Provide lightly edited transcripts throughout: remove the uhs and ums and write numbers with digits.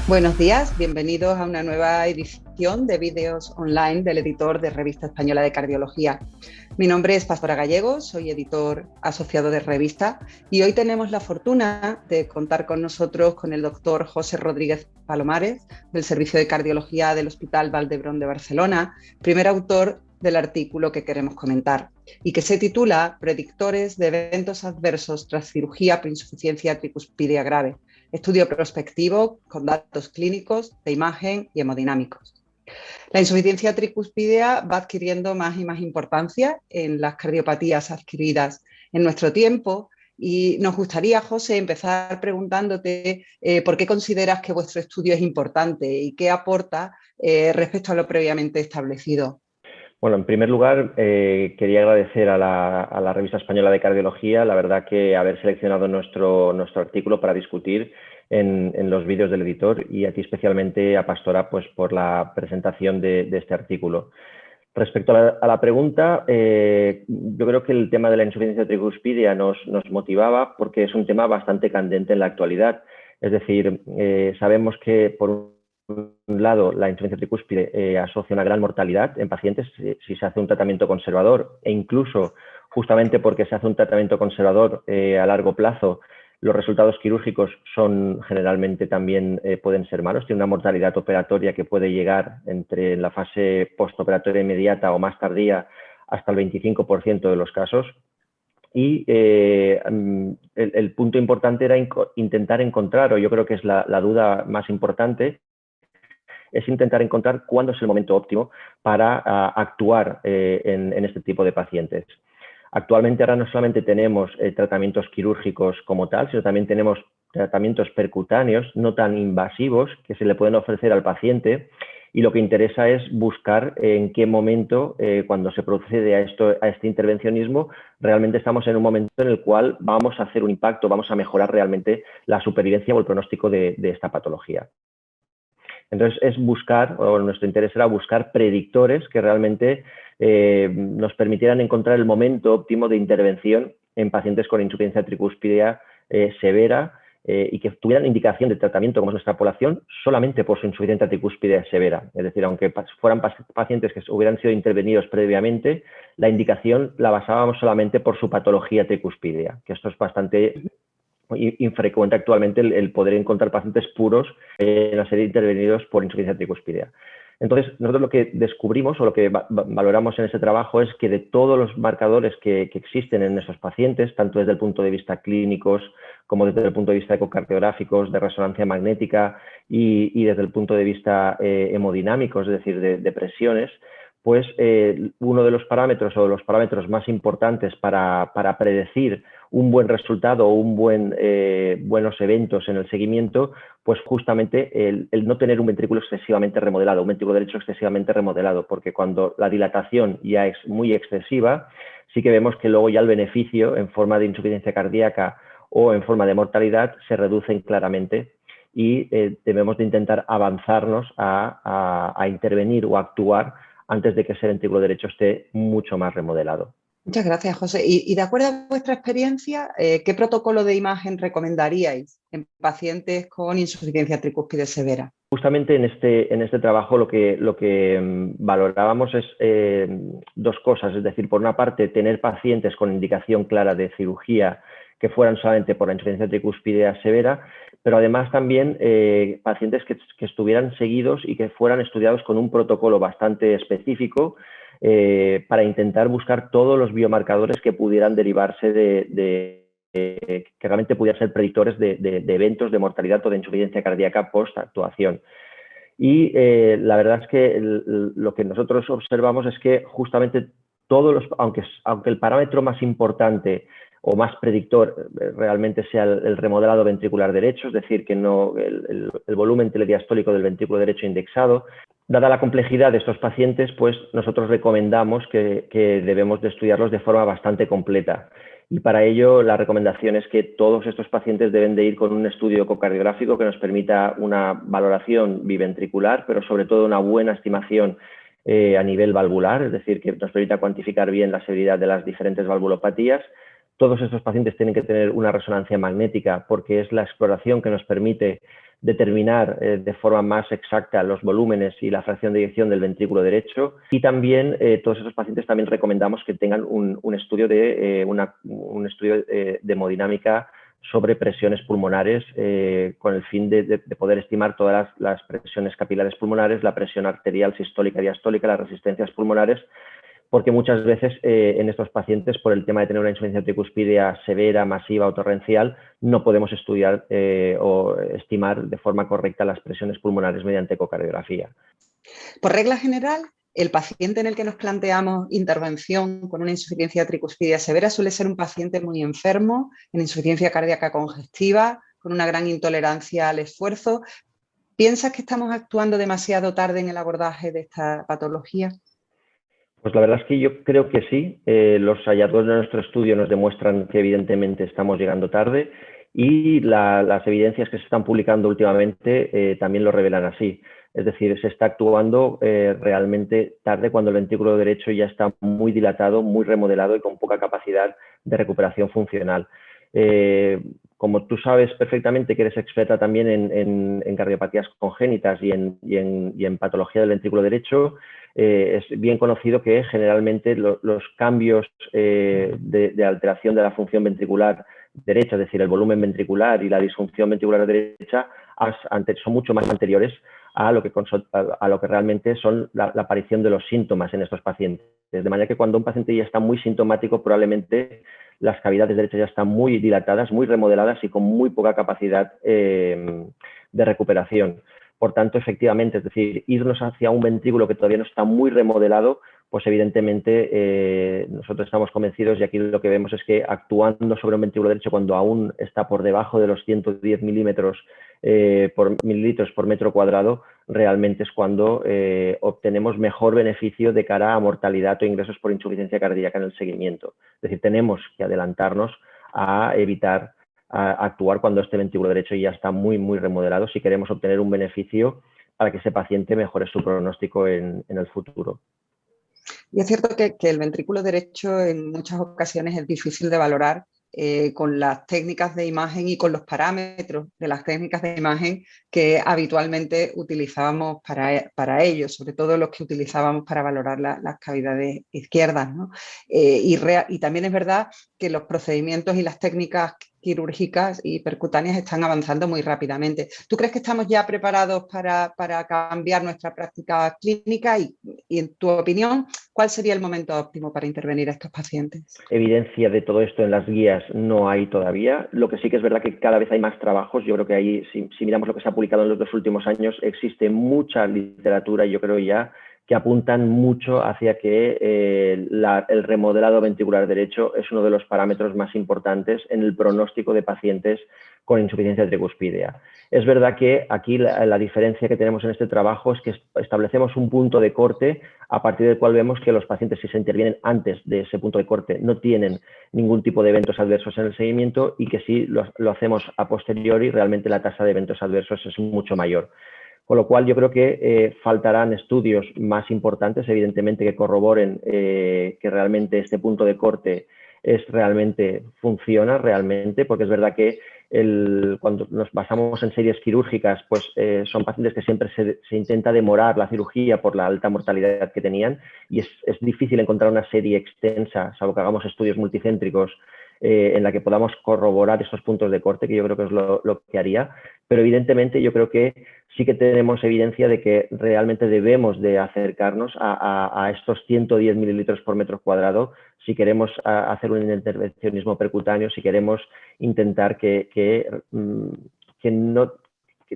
Buenos días, bienvenidos a una nueva edición de vídeos online del editor de Revista Española de Cardiología. Mi nombre es Pastora Gallegos, soy editor asociado de revista y hoy tenemos la fortuna de contar con nosotros con el doctor José Rodríguez Palomares del Servicio de Cardiología del Hospital Vall d'Hebron de Barcelona, primer autor del artículo que queremos comentar y que se titula Predictores de eventos adversos tras cirugía por insuficiencia tricuspidia grave. Estudio prospectivo con datos clínicos, de imagen y hemodinámicos. La insuficiencia tricuspidea va adquiriendo más y más importancia en las cardiopatías adquiridas en nuestro tiempo y nos gustaría, José, empezar preguntándote por qué consideras que vuestro estudio es importante y qué aporta respecto a lo previamente establecido. Bueno, en primer lugar, quería agradecer a la Revista Española de Cardiología, la verdad que haber seleccionado nuestro artículo para discutir en los vídeos del editor y a ti especialmente a Pastora pues, por la presentación de este artículo. Respecto a la pregunta, yo creo que el tema de la insuficiencia tricuspidia nos motivaba porque es un tema bastante candente en la actualidad. Es decir, sabemos que por un lado, la insuficiencia tricúspide asocia una gran mortalidad en pacientes si se hace un tratamiento conservador e incluso justamente porque se hace un tratamiento conservador a largo plazo, los resultados quirúrgicos son generalmente también pueden ser malos. Tiene una mortalidad operatoria que puede llegar entre la fase postoperatoria inmediata o más tardía hasta el 25% de los casos. Y el punto importante era intentar encontrar, o yo creo que es la duda más importante, es intentar encontrar cuándo es el momento óptimo para actuar en este tipo de pacientes. Actualmente ahora no solamente tenemos tratamientos quirúrgicos como tal, sino también tenemos tratamientos percutáneos no tan invasivos que se le pueden ofrecer al paciente y lo que interesa es buscar en qué momento, cuando se procede a este intervencionismo, realmente estamos en un momento en el cual vamos a hacer un impacto, vamos a mejorar realmente la supervivencia o el pronóstico de esta patología. Entonces, es buscar, o nuestro interés era buscar predictores que realmente nos permitieran encontrar el momento óptimo de intervención en pacientes con insuficiencia tricúspidea severa y que tuvieran indicación de tratamiento, como es nuestra población, solamente por su insuficiencia tricúspidea severa. Es decir, aunque fueran pacientes que hubieran sido intervenidos previamente, la indicación la basábamos solamente por su patología tricúspidea, que esto es bastante infrecuente actualmente el poder encontrar pacientes puros en la serie intervenidos por insuficiencia tricúspidea. Entonces, nosotros lo que descubrimos o lo que valoramos en ese trabajo es que de todos los marcadores que existen en esos pacientes, tanto desde el punto de vista clínicos como desde el punto de vista ecocardiográficos, de resonancia magnética y desde el punto de vista hemodinámico, es decir, de presiones, pues uno de los parámetros o los parámetros más importantes para predecir un buen resultado o buenos eventos en el seguimiento, pues justamente el no tener un ventrículo excesivamente remodelado, un ventrículo derecho excesivamente remodelado, porque cuando la dilatación ya es muy excesiva, sí que vemos que luego ya el beneficio en forma de insuficiencia cardíaca o en forma de mortalidad se reducen claramente y debemos de intentar avanzarnos a intervenir o a actuar antes de que ese ventrículo derecho esté mucho más remodelado. Muchas gracias, José. Y de acuerdo a vuestra experiencia, ¿qué protocolo de imagen recomendaríais en pacientes con insuficiencia tricúspide severa? Justamente en este trabajo lo que valorábamos es dos cosas, es decir, por una parte tener pacientes con indicación clara de cirugía que fueran solamente por la insuficiencia tricúspidea severa, pero además también pacientes que estuvieran seguidos y que fueran estudiados con un protocolo bastante específico para intentar buscar todos los biomarcadores que pudieran derivarse que realmente pudieran ser predictores de eventos de mortalidad o de insuficiencia cardíaca post-actuación. Y la verdad es que lo que nosotros observamos es que justamente aunque el parámetro más importante o más predictor realmente sea el remodelado ventricular derecho, es decir, que no el volumen telediastólico del ventrículo derecho indexado, dada la complejidad de estos pacientes, pues nosotros recomendamos que debemos de estudiarlos de forma bastante completa. Y para ello la recomendación es que todos estos pacientes deben de ir con un estudio ecocardiográfico que nos permita una valoración biventricular, pero sobre todo una buena estimación a nivel valvular, es decir, que nos permita cuantificar bien la severidad de las diferentes valvulopatías, Todos estos pacientes tienen que tener una resonancia magnética porque es la exploración que nos permite determinar de forma más exacta los volúmenes y la fracción de eyección del ventrículo derecho. Y también todos esos pacientes también recomendamos que tengan un estudio de hemodinámica sobre presiones pulmonares con el fin de poder estimar todas las presiones capilares pulmonares, la presión arterial sistólica y diastólica, las resistencias pulmonares, porque muchas veces en estos pacientes, por el tema de tener una insuficiencia tricuspidea severa, masiva o torrencial, no podemos estudiar o estimar de forma correcta las presiones pulmonares mediante ecocardiografía. Por regla general, el paciente en el que nos planteamos intervención con una insuficiencia tricuspidea severa suele ser un paciente muy enfermo, en insuficiencia cardíaca congestiva, con una gran intolerancia al esfuerzo. ¿Piensas que estamos actuando demasiado tarde en el abordaje de esta patología? Pues la verdad es que yo creo que sí. Los hallazgos de nuestro estudio nos demuestran que evidentemente estamos llegando tarde y las evidencias que se están publicando últimamente también lo revelan así. Es decir, se está actuando realmente tarde cuando el ventrículo derecho ya está muy dilatado, muy remodelado y con poca capacidad de recuperación funcional. Como tú sabes perfectamente que eres experta también en cardiopatías congénitas y en patología del ventrículo derecho, es bien conocido que generalmente los cambios de alteración de la función ventricular derecha, es decir, el volumen ventricular y la disfunción ventricular derecha, son mucho más anteriores a lo que realmente son la aparición de los síntomas en estos pacientes. De manera que cuando un paciente ya está muy sintomático, probablemente las cavidades derechas ya están muy dilatadas, muy remodeladas y con muy poca capacidad de recuperación. Por tanto, efectivamente, es decir, irnos hacia un ventrículo que todavía no está muy remodelado, pues evidentemente nosotros estamos convencidos y aquí lo que vemos es que actuando sobre un ventrículo derecho cuando aún está por debajo de los 110 mililitros por metro cuadrado, realmente es cuando obtenemos mejor beneficio de cara a mortalidad o ingresos por insuficiencia cardíaca en el seguimiento. Es decir, tenemos que adelantarnos a evitar actuar cuando este ventrículo derecho ya está muy, muy remodelado si queremos obtener un beneficio para que ese paciente mejore su pronóstico en el futuro. Y es cierto que el ventrículo derecho en muchas ocasiones es difícil de valorar con las técnicas de imagen y con los parámetros de las técnicas de imagen que habitualmente utilizábamos para ello, sobre todo los que utilizábamos para valorar las cavidades izquierdas, ¿no? Y también es verdad que los procedimientos y las técnicas quirúrgicas y percutáneas están avanzando muy rápidamente. ¿Tú crees que estamos ya preparados para cambiar nuestra práctica clínica? Y en tu opinión, ¿cuál sería el momento óptimo para intervenir a estos pacientes? Evidencia de todo esto en las guías no hay todavía. Lo que sí que es verdad que cada vez hay más trabajos. Yo creo que ahí, si miramos lo que se ha publicado en los 2 últimos años, existe mucha literatura, yo creo ya, que apuntan mucho hacia que el remodelado ventricular derecho es uno de los parámetros más importantes en el pronóstico de pacientes con insuficiencia tricuspidea. Es verdad que aquí la diferencia que tenemos en este trabajo es que establecemos un punto de corte a partir del cual vemos que los pacientes, si se intervienen antes de ese punto de corte, no tienen ningún tipo de eventos adversos en el seguimiento y que si lo hacemos a posteriori, realmente la tasa de eventos adversos es mucho mayor. Con lo cual yo creo que faltarán estudios más importantes, evidentemente, que corroboren que realmente este punto de corte funciona realmente, porque es verdad que cuando nos basamos en series quirúrgicas, pues son pacientes que siempre se intenta demorar la cirugía por la alta mortalidad que tenían y es difícil encontrar una serie extensa, salvo que hagamos estudios multicéntricos, en la que podamos corroborar estos puntos de corte, que yo creo que es lo que haría. Pero evidentemente yo creo que sí que tenemos evidencia de que realmente debemos de acercarnos a estos 110 mililitros por metro cuadrado si queremos hacer un intervencionismo percutáneo, si queremos intentar que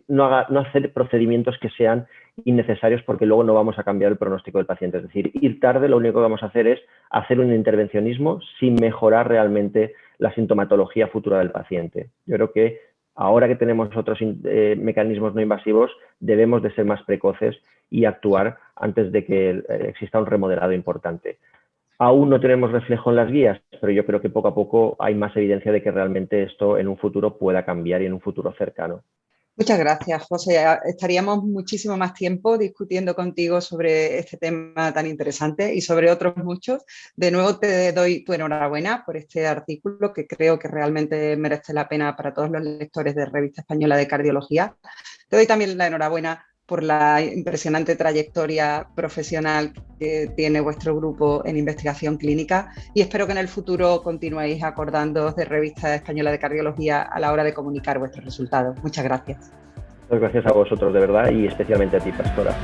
no hacer procedimientos que sean innecesarios porque luego no vamos a cambiar el pronóstico del paciente. Es decir, ir tarde lo único que vamos a hacer es hacer un intervencionismo sin mejorar realmente la sintomatología futura del paciente. Yo creo que ahora que tenemos otros mecanismos no invasivos, debemos de ser más precoces y actuar antes de que exista un remodelado importante. Aún no tenemos reflejo en las guías, pero yo creo que poco a poco hay más evidencia de que realmente esto en un futuro pueda cambiar y en un futuro cercano. Muchas gracias, José. Estaríamos muchísimo más tiempo discutiendo contigo sobre este tema tan interesante y sobre otros muchos. De nuevo te doy tu enhorabuena por este artículo que creo que realmente merece la pena para todos los lectores de Revista Española de Cardiología. Te doy también la enhorabuena por la impresionante trayectoria profesional que tiene vuestro grupo en investigación clínica y espero que en el futuro continuéis acordándoos de Revista Española de Cardiología a la hora de comunicar vuestros resultados. Muchas gracias. Muchas gracias a vosotros, de verdad, y especialmente a ti, Pastora.